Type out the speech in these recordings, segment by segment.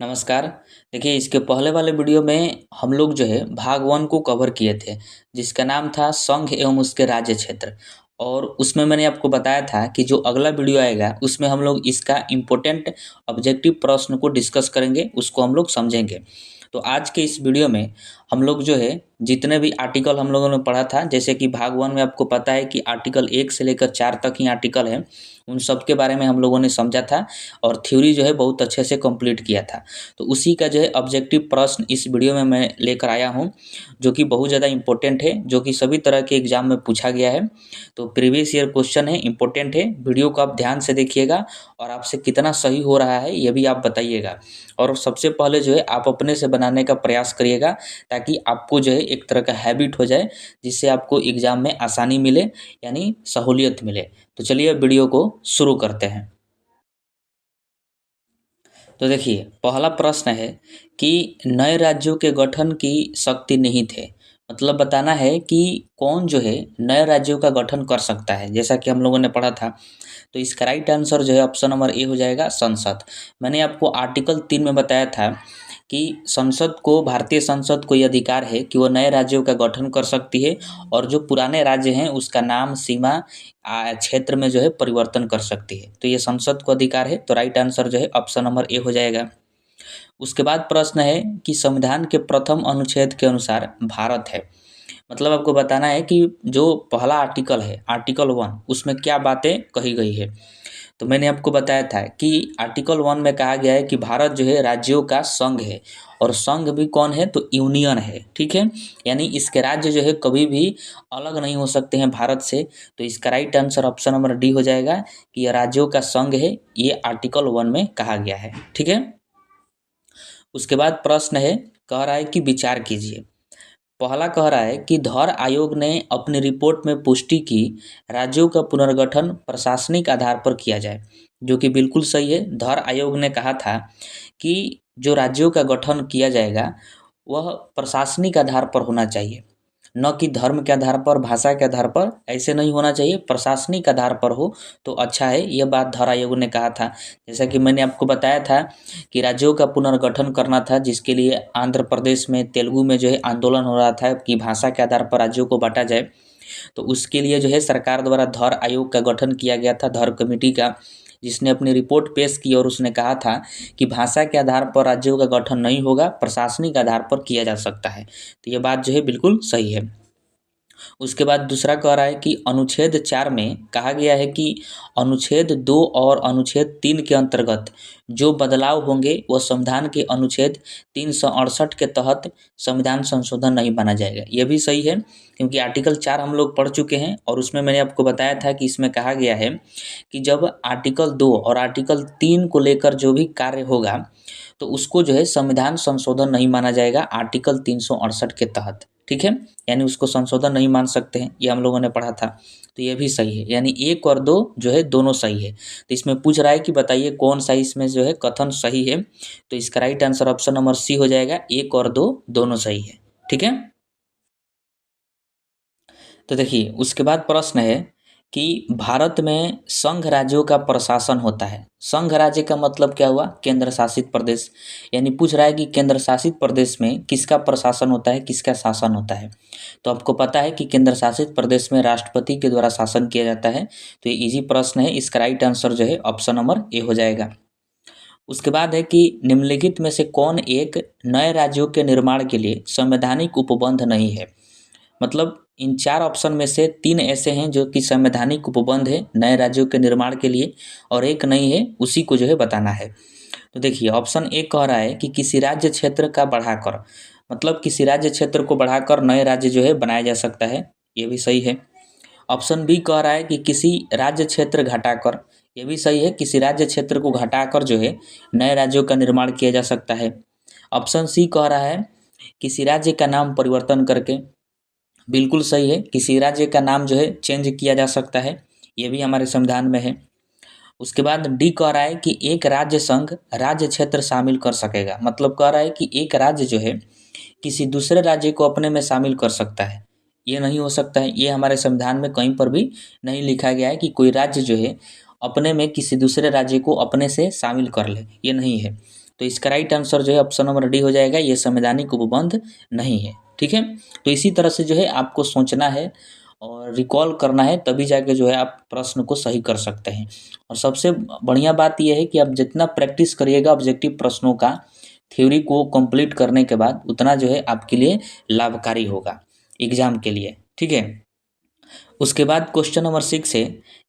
नमस्कार। देखिए, इसके पहले वाले वीडियो में हम लोग जो है भाग 1 को कवर किए थे, जिसका नाम था संघ एवं उसके राज्य क्षेत्र। और उसमें मैंने आपको बताया था कि जो अगला वीडियो आएगा उसमें हम लोग इसका इम्पोर्टेंट ऑब्जेक्टिव प्रश्न को डिस्कस करेंगे, उसको हम लोग समझेंगे। तो आज के इस वीडियो में हम लोग जो है जितने भी आर्टिकल हम लोगों ने पढ़ा था, जैसे कि भाग 1 में आपको पता है कि आर्टिकल 1 से लेकर 4 तक ही आर्टिकल हैं, उन सब के बारे में हम लोगों ने समझा था और थ्योरी जो है बहुत अच्छे से कंप्लीट किया था। तो उसी का जो है ऑब्जेक्टिव प्रश्न इस वीडियो में मैं लेकर आया हूँ, जो कि बहुत ज़्यादा इंपॉर्टेंट है, जो कि सभी तरह के एग्जाम में पूछा गया है। तो प्रीवियस ईयर क्वेश्चन है, इंपॉर्टेंट है। वीडियो को आप ध्यान से देखिएगा और आपसे कितना सही हो रहा है ये भी आप बताइएगा। और सबसे पहले जो है आप अपने से बनाने का प्रयास करिएगा, ताकि आपको जो है एक तरह का हैबिट हो जाए, जिससे आपको एग्ज़ाम में आसानी मिले, यानी सहूलियत मिले। तो चलिए वीडियो को शुरू करते हैं। तो देखिए, पहला प्रश्न है कि नए राज्यों के गठन की शक्ति निहित है। मतलब बताना है कि कौन जो है नए राज्यों का गठन कर सकता है, जैसा कि हम लोगों ने पढ़ा था। तो इसका राइट आंसर जो है ऑप्शन नंबर ए हो जाएगा, संसद। मैंने आपको आर्टिकल 3 में बताया था कि संसद को, भारतीय संसद को ये अधिकार है कि वो नए राज्यों का गठन कर सकती है, और जो पुराने राज्य हैं उसका नाम, सीमा, क्षेत्र में जो है परिवर्तन कर सकती है। तो ये संसद को अधिकार है। तो राइट आंसर जो है ऑप्शन नंबर ए हो जाएगा। उसके बाद प्रश्न है कि संविधान के प्रथम अनुच्छेद के अनुसार भारत है। मतलब आपको बताना है कि जो पहला आर्टिकल है, आर्टिकल 1, उसमें क्या बातें कही गई है। तो मैंने आपको बताया था कि आर्टिकल 1 में कहा गया है कि भारत जो है राज्यों का संघ है, और संघ भी कौन है, तो यूनियन है। ठीक है, यानी इसके राज्य जो है कभी भी अलग नहीं हो सकते हैं भारत से। तो इसका right answer option number D हो जाएगा कि यह राज्यों का संघ है, ये आर्टिकल 1 में कहा गया है। ठीक है। उसके बाद प्रश्न है, कह रहा है कि विचार कीजिए। पहला कह रहा है कि धर आयोग ने अपनी रिपोर्ट में पुष्टि की राज्यों का पुनर्गठन प्रशासनिक आधार पर किया जाए, जो कि बिल्कुल सही है। धर आयोग ने कहा था कि जो राज्यों का गठन किया जाएगा वह प्रशासनिक आधार पर होना चाहिए, न कि धर्म के आधार पर, भाषा के आधार पर। ऐसे नहीं होना चाहिए, प्रशासनिक आधार पर हो तो अच्छा है। यह बात धर आयोग ने कहा था। जैसा कि मैंने आपको बताया था कि राज्यों का पुनर्गठन करना था, जिसके लिए आंध्र प्रदेश में, तेलुगु में जो है आंदोलन हो रहा था कि भाषा के आधार पर राज्यों को बांटा जाए। तो उसके लिए जो है सरकार द्वारा धर आयोग का गठन किया गया था, धर कमेटी का, जिसने अपनी रिपोर्ट पेश की और उसने कहा था कि भाषा के आधार पर राज्यों का गठन नहीं होगा, प्रशासनिक आधार पर किया जा सकता है। तो ये बात जो है बिल्कुल सही है। उसके बाद दूसरा कह रहा है कि अनुच्छेद 4 में कहा गया है कि अनुच्छेद 2 और अनुच्छेद 3 के अंतर्गत जो बदलाव होंगे वह संविधान के अनुच्छेद 368 के तहत संविधान संशोधन नहीं माना जाएगा। यह भी सही है, क्योंकि आर्टिकल 4 हम लोग पढ़ चुके हैं और उसमें मैंने आपको बताया था कि इसमें कहा गया है कि जब आर्टिकल 2 और आर्टिकल 3 को लेकर जो भी कार्य होगा तो उसको जो है संविधान संशोधन नहीं माना जाएगा आर्टिकल 368 के तहत। ठीक है, यानी उसको संशोधन नहीं मान सकते हैं, ये हम लोगों ने पढ़ा था। तो ये भी सही है, यानी 1 और 2 जो है दोनों सही है। तो इसमें पूछ रहा है कि बताइए कौन सा इसमें जो है कथन सही है। तो इसका right answer option number C हो जाएगा, 1 और 2 दोनों सही है। ठीक है। तो देखिए, उसके बाद प्रश्न है कि भारत में संघ राज्यों का प्रशासन होता है। संघ राज्य का मतलब क्या हुआ, केंद्र शासित प्रदेश। यानी पूछ रहा है कि केंद्र शासित प्रदेश में किसका प्रशासन होता है, किसका शासन होता है। तो आपको पता है कि केंद्र शासित प्रदेश में राष्ट्रपति के द्वारा शासन किया जाता है। तो ये इजी प्रश्न है, इसका राइट आंसर जो है ऑप्शन नंबर ए हो जाएगा। उसके बाद है कि निम्नलिखित में से कौन एक नए राज्यों के निर्माण के लिए संवैधानिक उपबंध नहीं है। मतलब इन 4 ऑप्शन में से 3 ऐसे हैं जो कि संवैधानिक उपबंध है नए राज्यों के निर्माण के लिए, और एक नहीं है, उसी को जो है बताना है। तो देखिए, ऑप्शन ए कह रहा है कि किसी राज्य क्षेत्र का बढ़ाकर, मतलब किसी राज्य क्षेत्र को बढ़ाकर नए राज्य जो है बनाया जा सकता है, ये भी सही है। ऑप्शन बी कह रहा है कि किसी राज्य क्षेत्र घटाकर, ये भी सही है, किसी राज्य क्षेत्र को घटाकर जो है नए राज्यों का निर्माण किया जा सकता है। ऑप्शन सी कह रहा है किसी राज्य का नाम परिवर्तन करके, बिल्कुल सही है, किसी राज्य का नाम जो है चेंज किया जा सकता है, ये भी हमारे संविधान में है। उसके बाद डी कह रहा है कि एक राज्य संघ राज्य क्षेत्र शामिल कर सकेगा। मतलब कह रहा है कि एक राज्य जो है किसी दूसरे राज्य को अपने में शामिल कर सकता है, ये नहीं हो सकता है। ये हमारे संविधान में कहीं पर भी नहीं लिखा गया है कि कोई राज्य जो है अपने में किसी दूसरे राज्य को अपने से शामिल कर ले, ये नहीं है। तो इसका राइट आंसर जो है ऑप्शन नंबर डी हो जाएगा, ये संवैधानिक उपबंध नहीं है। ठीक है, तो इसी तरह से जो है आपको सोचना है और रिकॉल करना है, तभी जाके जो है आप प्रश्न को सही कर सकते हैं। और सबसे बढ़िया बात यह है कि आप जितना प्रैक्टिस करिएगा ऑब्जेक्टिव प्रश्नों का थ्योरी को कंप्लीट करने के बाद, उतना जो है आपके लिए लाभकारी होगा एग्जाम के लिए। ठीक है, उसके बाद क्वेश्चन नंबर 6 है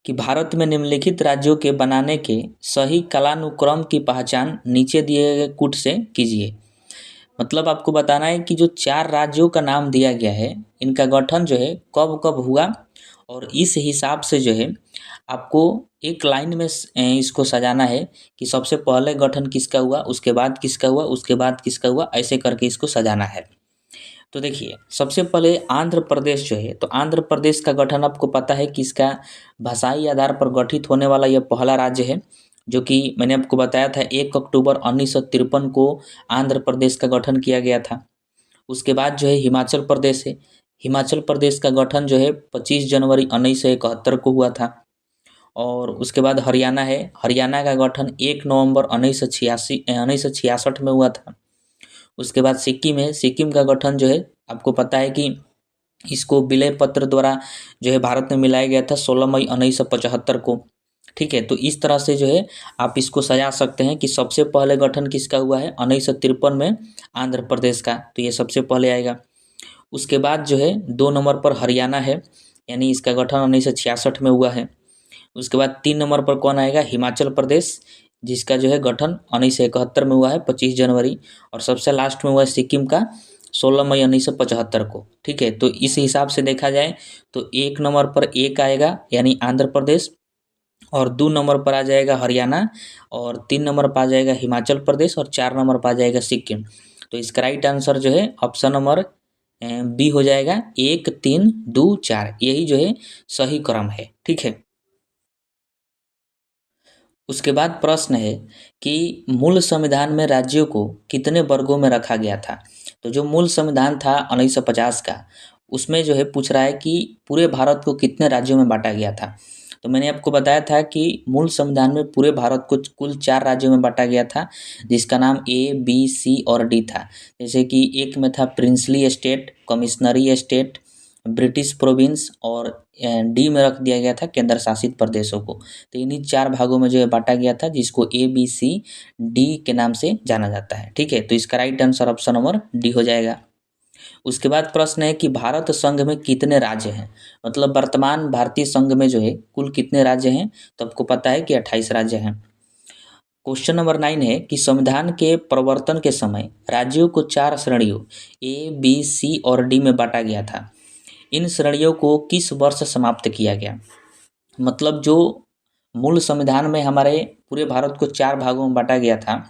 कि भारत में निम्नलिखित राज्यों के बनाने के सही कालानुक्रम की पहचान नीचे दिए गए कूट से कीजिए। मतलब आपको बताना है कि जो 4 राज्यों का नाम दिया गया है, इनका गठन जो है कब कब हुआ, और इस हिसाब से जो है आपको एक लाइन में इसको सजाना है कि सबसे पहले गठन किसका हुआ, उसके बाद किसका हुआ, उसके बाद किसका हुआ, ऐसे करके इसको सजाना है। तो देखिए, सबसे पहले आंध्र प्रदेश जो है, तो आंध्र प्रदेश का गठन आपको पता है कि इसका भाषाई आधार पर गठित होने वाला यह पहला राज्य है, जो कि मैंने आपको बताया था 1 अक्टूबर 1953 को आंध्र प्रदेश का गठन किया गया था। उसके बाद जो है हिमाचल प्रदेश है। हिमाचल प्रदेश का गठन जो है 25 जनवरी 1971 को हुआ था। और उसके बाद हरियाणा है। हरियाणा का गठन 1 नवंबर 1966 में हुआ था। उसके बाद सिक्किम है। सिक्किम का गठन जो है आपको पता है कि इसको विलय पत्र द्वारा जो है भारत में मिलाया गया था 16 मई 1975 को। ठीक है, तो इस तरह से जो है आप इसको सजा सकते हैं कि सबसे पहले गठन किसका हुआ है 1953 में आंध्र प्रदेश का, तो ये सबसे पहले आएगा। उसके बाद जो है 2 नंबर पर हरियाणा है, यानी इसका गठन 1966 में हुआ है। उसके बाद 3 नंबर पर कौन आएगा, हिमाचल प्रदेश, जिसका जो है गठन 1971 में हुआ है 25 जनवरी। और सबसे लास्ट में हुआ है सिक्किम का 16 मई 1975 को। ठीक है, तो इस हिसाब से देखा जाए तो 1 नंबर पर एक आएगा यानी आंध्र प्रदेश, और 2 नंबर पर आ जाएगा हरियाणा, और 3 नंबर पर आ जाएगा हिमाचल प्रदेश, और 4 नंबर पर आ जाएगा सिक्किम। तो इसका राइट आंसर जो है ऑप्शन नंबर बी हो जाएगा, 1 3 2 4, यही जो है सही क्रम है। ठीक है, उसके बाद प्रश्न है कि मूल संविधान में राज्यों को कितने वर्गों में रखा गया था। तो जो मूल संविधान था 1950 का, उसमें जो है पूछ रहा है कि पूरे भारत को कितने राज्यों में बांटा गया था। तो मैंने आपको बताया था कि मूल संविधान में पूरे भारत को कुल 4 राज्यों में बांटा गया था, जिसका नाम ए बी सी और डी था। जैसे कि एक में था princely state, commissionary state, British province, और डी में रख दिया गया था केंद्र शासित प्रदेशों को। तो इन्हीं 4 भागों में जो है बांटा गया था, जिसको ए बी सी डी के नाम से जाना जाता है। ठीक है, तो इसका right answer option number D हो जाएगा। उसके बाद प्रश्न है कि भारत संघ में कितने राज्य हैं। मतलब वर्तमान भारतीय संघ में जो है कुल कितने राज्य हैं, तो आपको पता है कि 28 राज्य हैं। क्वेश्चन नंबर 9 है कि संविधान के प्रवर्तन के समय राज्यों को 4 श्रेणियों ए बी सी और डी में बांटा गया था। इन श्रेणियों को किस वर्ष समाप्त किया गया। मतलब जो मूल संविधान में हमारे पूरे भारत को 4 भागों में बांटा गया था,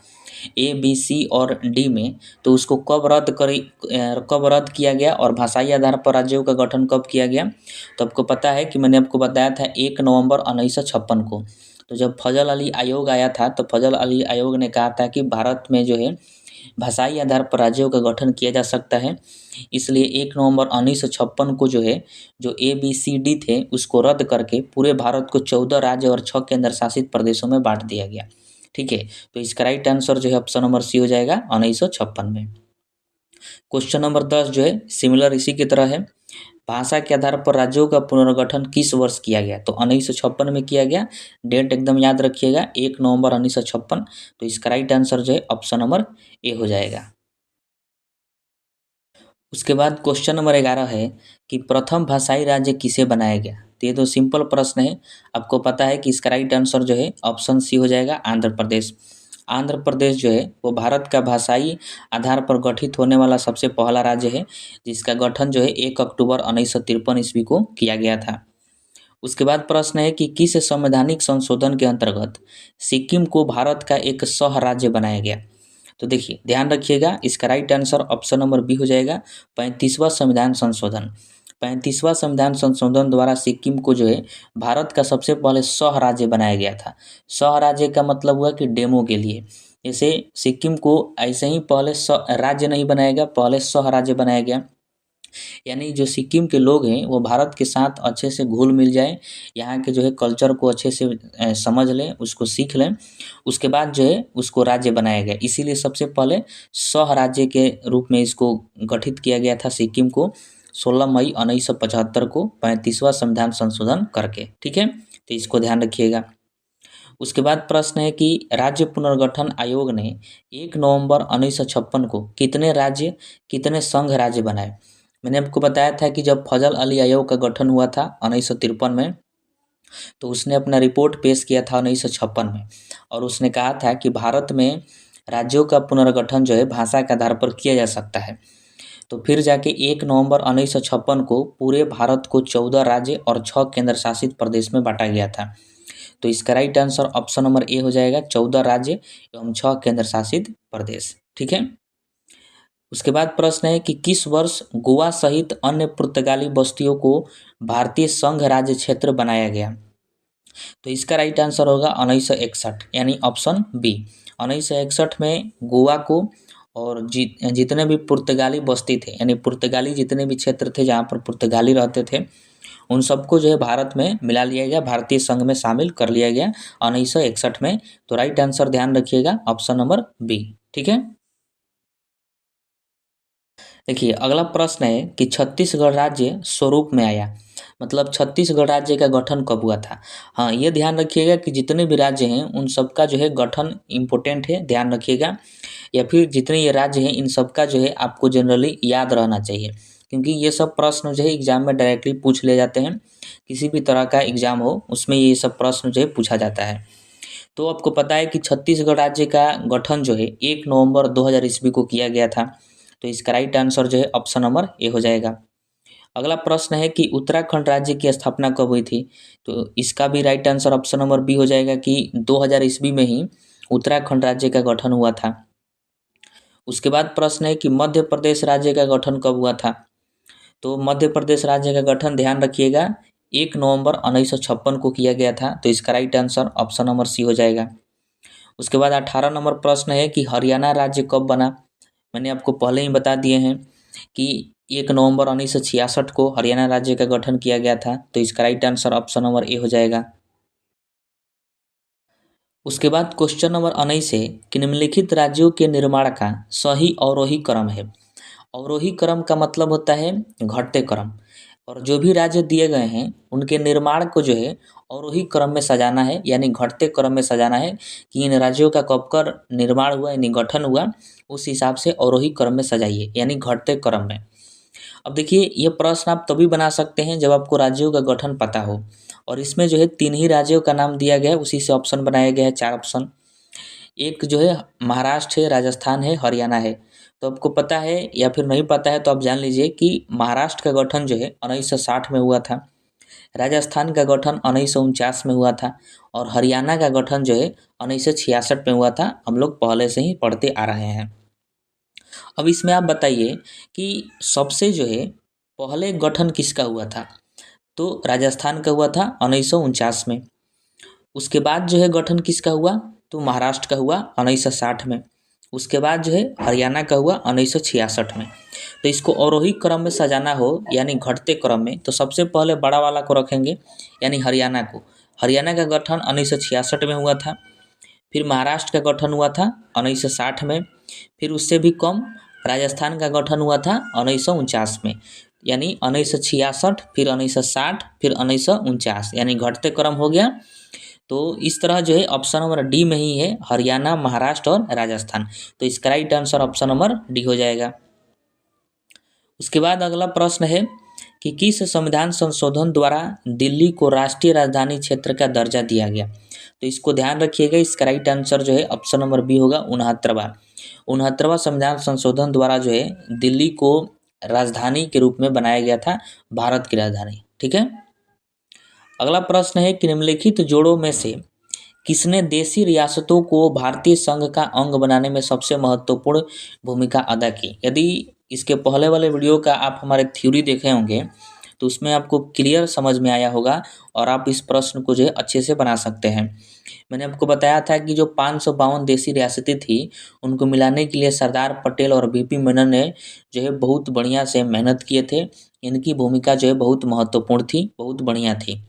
ए बी सी और डी में, तो उसको कब रद्द किया गया और भाषाई आधार पर राज्यों का गठन कब किया गया। तो आपको पता है कि मैंने आपको बताया था 1 नवंबर 1956 को। तो जब फजल अली आयोग आया था, तो फजल अली आयोग ने कहा था कि भारत में जो है भाषाई आधार पर राज्यों का गठन किया जा सकता है। इसलिए 1 नवंबर 1956 को जो है जो ए बी सी डी थे उसको रद्द करके पूरे भारत को 14 राज्य और 6 केंद्र शासित प्रदेशों में बांट दिया गया। ठीक है, तो इसका राइट आंसर जो है ऑप्शन नंबर सी हो जाएगा 1956 में। क्वेश्चन नंबर 10 जो है सिमिलर इसी की तरह है। भाषा के आधार पर राज्यों का पुनर्गठन किस वर्ष किया गया। तो 1956 में किया गया। डेट एकदम याद रखिएगा, 1 नवंबर 1956। तो इसका राइट आंसर जो है ऑप्शन नंबर ए हो जाएगा। उसके बाद क्वेश्चन नंबर 11 है कि प्रथम भाषाई राज्य किसे बनाया गया। तो ये तो सिंपल प्रश्न है, आपको पता है कि इसका राइट आंसर जो है ऑप्शन सी हो जाएगा, आंध्र प्रदेश। आंध्र प्रदेश जो है वो भारत का भाषाई आधार पर गठित होने वाला सबसे पहला राज्य है, जिसका गठन जो है 1 अक्टूबर 1953 ईस्वी को किया गया था। उसके बाद प्रश्न है कि किस संवैधानिक संशोधन के अंतर्गत सिक्किम को भारत का एक सह राज्य बनाया गया। तो देखिए ध्यान रखिएगा, इसका right answer option number B हो जाएगा, 35वां संविधान संशोधन। 35वां संविधान संशोधन द्वारा सिक्किम को जो है भारत का सबसे पहले सह राज्य बनाया गया था। सह राज्य का मतलब हुआ कि डेमो के लिए, जैसे सिक्किम को ऐसे ही पहले राज्य नहीं बनाया गया, पहले सह राज्य बनाया गया। यानी जो सिक्किम के लोग हैं वो भारत के साथ अच्छे से घुल मिल जाए, यहाँ के जो है कल्चर को अच्छे से समझ लें, उसको सीख लें, उसके बाद जो है उसको राज्य बनाया गया। इसीलिए सबसे पहले सह राज्य के रूप में इसको गठित किया गया था सिक्किम को 16 मई 1975 को 35वां संविधान संशोधन करके। ठीक है, तो इसको ध्यान रखिएगा। उसके बाद प्रश्न है कि राज्य पुनर्गठन आयोग ने 1 नवंबर 1956 को कितने राज्य कितने संघ राज्य बनाए। मैंने आपको बताया था कि जब फजल अली आयोग का गठन हुआ था 1953 में, तो उसने अपना रिपोर्ट पेश किया था 1956 में, और उसने कहा था कि भारत में राज्यों का पुनर्गठन जो है भाषा के आधार पर किया जा सकता है। तो फिर जाके 1 नवंबर 1956 को पूरे भारत को 14 राज्य और 6 केंद्र शासित प्रदेश में बांटा गया था। तो इसका right answer option number A हो जाएगा, 14 राज्य एवं 6 केंद्र शासित प्रदेश। ठीक है, उसके बाद प्रश्न है कि किस वर्ष गोवा सहित अन्य पुर्तगाली बस्तियों को भारतीय संघ राज्य क्षेत्र बनाया गया। तो इसका राइट आंसर होगा 1961, यानी ऑप्शन बी। 1961 में गोवा को और जितने भी पुर्तगाली बस्ती थे, यानी पुर्तगाली जितने भी क्षेत्र थे जहाँ पर पुर्तगाली रहते थे, उन सबको जो है भारत में मिला लिया गया, भारतीय संघ में शामिल कर लिया गया 1961 में। तो राइट आंसर ध्यान रखिएगा ऑप्शन नंबर बी। ठीक है, देखिए अगला प्रश्न है कि छत्तीसगढ़ राज्य स्वरूप में आया, मतलब छत्तीसगढ़ राज्य का गठन कब हुआ था। हाँ, ये ध्यान रखिएगा कि जितने भी राज्य हैं उन सबका जो है गठन इम्पोर्टेंट है, ध्यान रखिएगा, या फिर जितने ये राज्य हैं इन सबका जो है आपको जनरली याद रहना चाहिए, क्योंकि ये सब प्रश्न जो है एग्जाम में डायरेक्टली पूछ ले जाते हैं। किसी भी तरह का एग्जाम हो उसमें ये सब प्रश्न जो है पूछा जाता है। तो आपको पता है कि छत्तीसगढ़ राज्य का गठन जो है 1 नवंबर 2000 ईस्वी को किया गया था। तो इसका राइट आंसर जो है ऑप्शन नंबर ए हो जाएगा। अगला प्रश्न है कि उत्तराखंड राज्य की स्थापना कब हुई थी। तो इसका भी right answer option number B हो जाएगा कि 2000 ईस्वी में ही उत्तराखंड राज्य का गठन हुआ था। उसके बाद प्रश्न है कि मध्य प्रदेश राज्य का गठन कब हुआ था। तो मध्य प्रदेश राज्य का गठन ध्यान रखिएगा 1 नवंबर 1956 को किया गया था। तो इसका right answer option number C हो जाएगा। उसके बाद 18 नंबर प्रश्न है कि हरियाणा राज्य कब बना। मैंने आपको पहले ही बता दिए हैं कि 1 नवंबर 1966 को हरियाणा राज्य का गठन किया गया था। तो इसका right answer option number A हो जाएगा। उसके बाद क्वेश्चन नंबर 19 है कि निम्नलिखित राज्यों के निर्माण का सही अवरोही क्रम है। अवरोही क्रम का मतलब होता है घटते क्रम, और जो भी राज्य दिए गए हैं उनके निर्माण को जो है अवरोही क्रम में सजाना है, यानी घटते क्रम में सजाना है कि इन राज्यों का कब कर निर्माण हुआ यानी गठन हुआ, उस हिसाब से अवरोही क्रम में सजाइए, यानी घटते क्रम में। अब देखिए ये प्रश्न आप तभी बना सकते हैं जब आपको राज्यों का गठन पता हो, और इसमें जो है 3 ही राज्यों का नाम दिया गया है, उसी से ऑप्शन बनाया गया है, 4 ऑप्शन। एक जो है महाराष्ट्र है, राजस्थान है, हरियाणा है। तो आपको पता है या फिर नहीं पता है तो आप जान लीजिए कि महाराष्ट्र का गठन जो है 1960 में हुआ था, राजस्थान का गठन 1949 में हुआ था, और हरियाणा का गठन जो है 1966 में हुआ था। हम लोग पहले से ही पढ़ते आ रहे हैं। अब इसमें आप बताइए कि सबसे जो है पहले गठन किसका हुआ था। तो राजस्थान का हुआ था 1949 में। उसके बाद जो है गठन किसका हुआ, तो महाराष्ट्र का हुआ 1960 में। उसके बाद जो है हरियाणा का हुआ 1966 में। तो इसको अवरोही क्रम में सजाना हो यानी घटते क्रम में, तो सबसे पहले बड़ा वाला को रखेंगे यानी हरियाणा को। हरियाणा का गठन 1966 में हुआ था। फिर महाराष्ट्र का गठन हुआ था 1960 में। फिर उससे भी कम राजस्थान का गठन हुआ था 1949 में, यानी 1966, फिर 1960, फिर 1949, यानी घटते क्रम हो गया। तो इस तरह जो है ऑप्शन नंबर डी में ही है, हरियाणा, महाराष्ट्र और राजस्थान। तो इसका right answer option number D हो जाएगा। उसके बाद अगला प्रश्न है कि किस संविधान संशोधन द्वारा दिल्ली को राष्ट्रीय राजधानी क्षेत्र का दर्जा दिया गया। तो इसको ध्यान रखिएगा, इसका राइट आंसर जो है ऑप्शन नंबर बी होगा, 69वां संविधान संशोधन द्वारा जो है दिल्ली को राजधानी के रूप में बनाया गया था, भारत की राजधानी। ठीक है, अगला प्रश्न है कि निम्नलिखित जोड़ों में से किसने देशी रियासतों को भारतीय संघ का अंग बनाने में सबसे महत्वपूर्ण भूमिका अदा की। यदि इसके पहले वाले वीडियो का आप हमारे थ्योरी देखे होंगे तो उसमें आपको क्लियर समझ में आया होगा और आप इस प्रश्न को जो है अच्छे से बना सकते हैं। मैंने आपको बताया था कि जो 552 देशी रियासतें थी उनको मिलाने के लिए सरदार पटेल और बीपी मेनन ने जो है बहुत बढ़िया से मेहनत किए थे। इनकी भूमिका जो है बहुत महत्वपूर्ण थी, बहुत बढ़िया थी।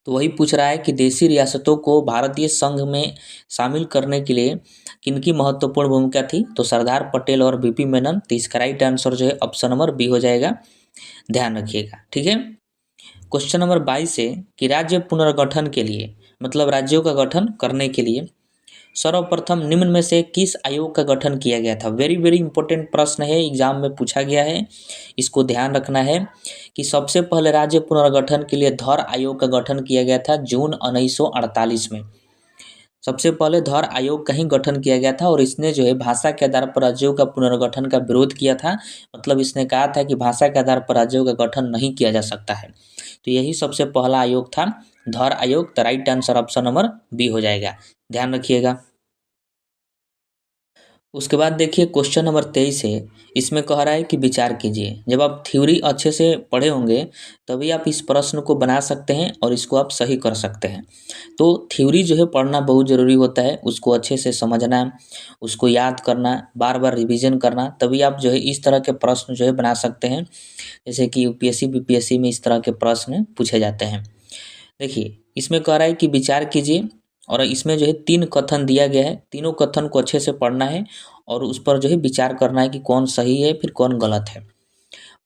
तो वही पूछ रहा है कि देशी रियासतों को भारतीय संघ में शामिल करने के लिए किनकी महत्वपूर्ण भूमिका थी, तो सरदार पटेल और बीपी मेनन। तो इसका राइट आंसर जो है ऑप्शन नंबर बी हो जाएगा, ध्यान रखिएगा। ठीक है, क्वेश्चन नंबर 22 है कि राज्य पुनर्गठन के लिए, मतलब राज्यों का गठन करने के लिए सर्वप्रथम निम्न में से किस आयोग का गठन किया गया था। वेरी वेरी इंपॉर्टेंट प्रश्न है, एग्जाम में पूछा गया है, इसको ध्यान रखना है कि सबसे पहले राज्य पुनर्गठन के लिए धौर आयोग का गठन किया गया था जून 1948 में। सबसे पहले धौर आयोग का ही गठन किया गया था और इसने जो है भाषा के आधार पर राज्यों का पुनर्गठन का विरोध किया था। मतलब इसने कहा था कि भाषा के आधार पर राज्यों का गठन नहीं किया जा सकता है। तो यही सबसे पहला आयोग था, धौर आयोग। तो right answer option number B हो जाएगा, ध्यान रखिएगा। उसके बाद देखिए क्वेश्चन नंबर 23 है, इसमें कह रहा है कि विचार कीजिए। जब आप थ्योरी अच्छे से पढ़े होंगे तभी आप इस प्रश्न को बना सकते हैं और इसको आप सही कर सकते हैं। तो थ्योरी जो है पढ़ना बहुत ज़रूरी होता है, उसको अच्छे से समझना, उसको याद करना, बार बार रिवीजन करना, तभी आप जो है इस तरह के प्रश्न जो है बना सकते हैं। जैसे कि यूपीएससी बीपीएससी में इस तरह के प्रश्न पूछे जाते हैं। देखिए इसमें कह रहा है कि विचार कीजिए और इसमें जो है 3 कथन दिया गया है, तीनों कथन को अच्छे से पढ़ना है और उस पर जो है विचार करना है कि कौन सही है फिर कौन गलत है।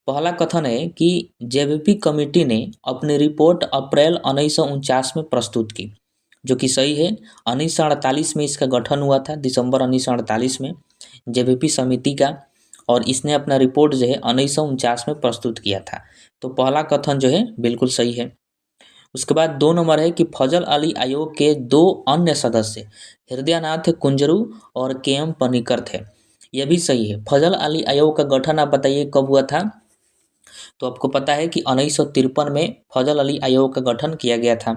पहला कथन है कि जेवीपी कमेटी ने अपनी रिपोर्ट अप्रैल 1949 में प्रस्तुत की, जो कि सही है। 1948 में इसका गठन हुआ था, दिसंबर 1948 में जेवीपी समिति का, और इसने अपना रिपोर्ट जो है 1949 में प्रस्तुत किया था। तो पहला कथन जो है बिल्कुल सही है। उसके बाद 2 नंबर है कि फजल अली आयोग के 2 अन्य सदस्य हृदयनाथ कुंजरू और के एम पनिकर थे। यह भी सही है। फजल अली आयोग का गठन आप बताइए कब हुआ था, तो आपको पता है कि 1953 में फजल अली आयोग का गठन किया गया था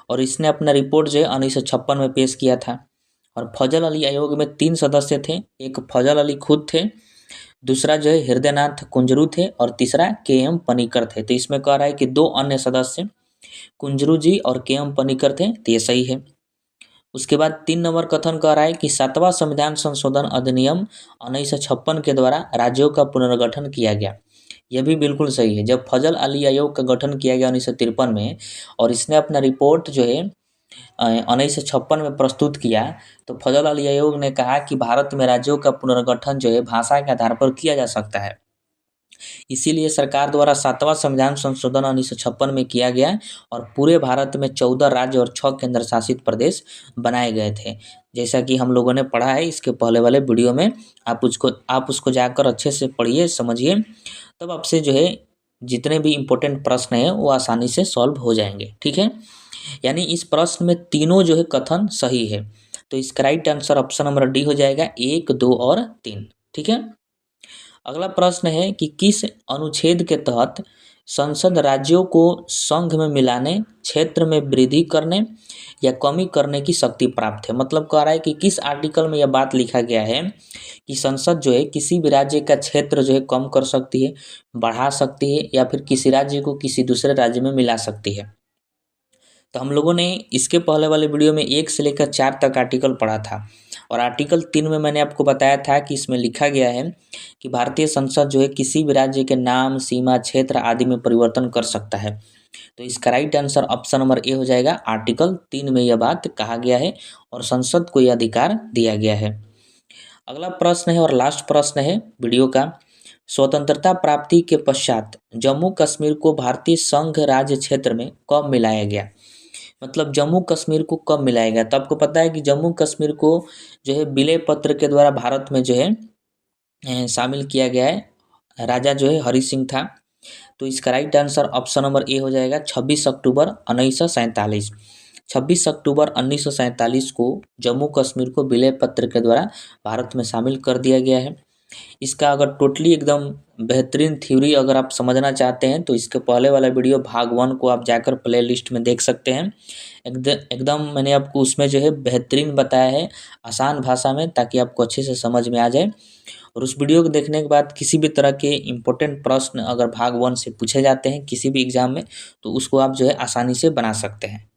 और इसने अपना रिपोर्ट जो है 1956 में पेश किया था। और फजल अली आयोग में 3 सदस्य थे, एक फजल अली खुद थे, दूसरा जो है हृदयनाथ कुंजरू थे और तीसरा के एम पनिकर थे। तो इसमें कह रहा है कि 2 अन्य सदस्य कुंजरू जी और के एम पनिकर थे, तो ये सही है। उसके बाद 3 नंबर कथन कह रहा है कि 7वां संविधान संशोधन अधिनियम 1956 के द्वारा राज्यों का पुनर्गठन किया गया। यह भी बिल्कुल सही है। जब फजल अली आयोग का गठन किया गया 1953 में और इसने अपना रिपोर्ट जो है 1956 में प्रस्तुत किया, तो फजल अली आयोग ने कहा कि भारत में राज्यों का पुनर्गठन जो है भाषा के आधार पर किया जा सकता है। इसीलिए सरकार द्वारा 7वां संविधान संशोधन 1956 में किया गया और पूरे भारत में 14 राज्य और 6 केंद्र शासित प्रदेश बनाए गए थे। जैसा कि हम लोगों ने पढ़ा है इसके पहले वाले वीडियो में, आप उसको जाकर अच्छे से पढ़िए, समझिए, तब आपसे जो है जितने भी इम्पोर्टेंट प्रश्न हैं वो आसानी से सॉल्व हो जाएंगे। ठीक है, यानी इस प्रश्न में तीनों जो है कथन सही है। तो इसका right answer option number D हो जाएगा, 1, 2 और 3। ठीक है, अगला प्रश्न है कि किस अनुच्छेद के तहत संसद राज्यों को संघ में मिलाने, क्षेत्र में वृद्धि करने या कमी करने की शक्ति प्राप्त है। मतलब कह रहा है कि किस आर्टिकल में यह बात लिखा गया है कि संसद जो है किसी भी राज्य का क्षेत्र जो है कम कर सकती है, बढ़ा सकती है या फिर किसी राज्य को किसी दूसरे राज्य में मिला सकती है। तो हम लोगों ने इसके पहले वाले वीडियो में 1 से लेकर 4 तक आर्टिकल पढ़ा था और आर्टिकल 3 में मैंने आपको बताया था कि इसमें लिखा गया है कि भारतीय संसद जो है किसी भी राज्य के नाम, सीमा, क्षेत्र आदि में परिवर्तन कर सकता है। तो इसका right answer option number A हो जाएगा। आर्टिकल 3 में यह बात कहा गया है और संसद को यह अधिकार दिया गया है। अगला प्रश्न है और लास्ट प्रश्न है वीडियो का, स्वतंत्रता प्राप्ति के पश्चात जम्मू कश्मीर को भारतीय संघ राज्य क्षेत्र में कब मिलाया गया। मतलब जम्मू कश्मीर को कब मिलाया गया। तो आपको पता है कि जम्मू कश्मीर को जो है विलय पत्र के द्वारा भारत में जो है शामिल किया गया है। राजा जो है हरि सिंह था। तो इसका right answer option number A हो जाएगा, 26 अक्टूबर 1947। 26 अक्टूबर 1947 को जम्मू कश्मीर को विलय पत्र के द्वारा भारत में शामिल कर दिया गया है। इसका अगर टोटली एकदम बेहतरीन थ्योरी अगर आप समझना चाहते हैं तो इसके पहले वाला वीडियो भाग 1 को आप जाकर प्लेलिस्ट में देख सकते हैं। एकदम मैंने आपको उसमें जो है बेहतरीन बताया है आसान भाषा में, ताकि आपको अच्छे से समझ में आ जाए। और उस वीडियो को देखने के बाद किसी भी तरह के इम्पोर्टेंट प्रश्न अगर भाग 1 से पूछे जाते हैं किसी भी एग्ज़ाम में, तो उसको आप जो है आसानी से बना सकते हैं।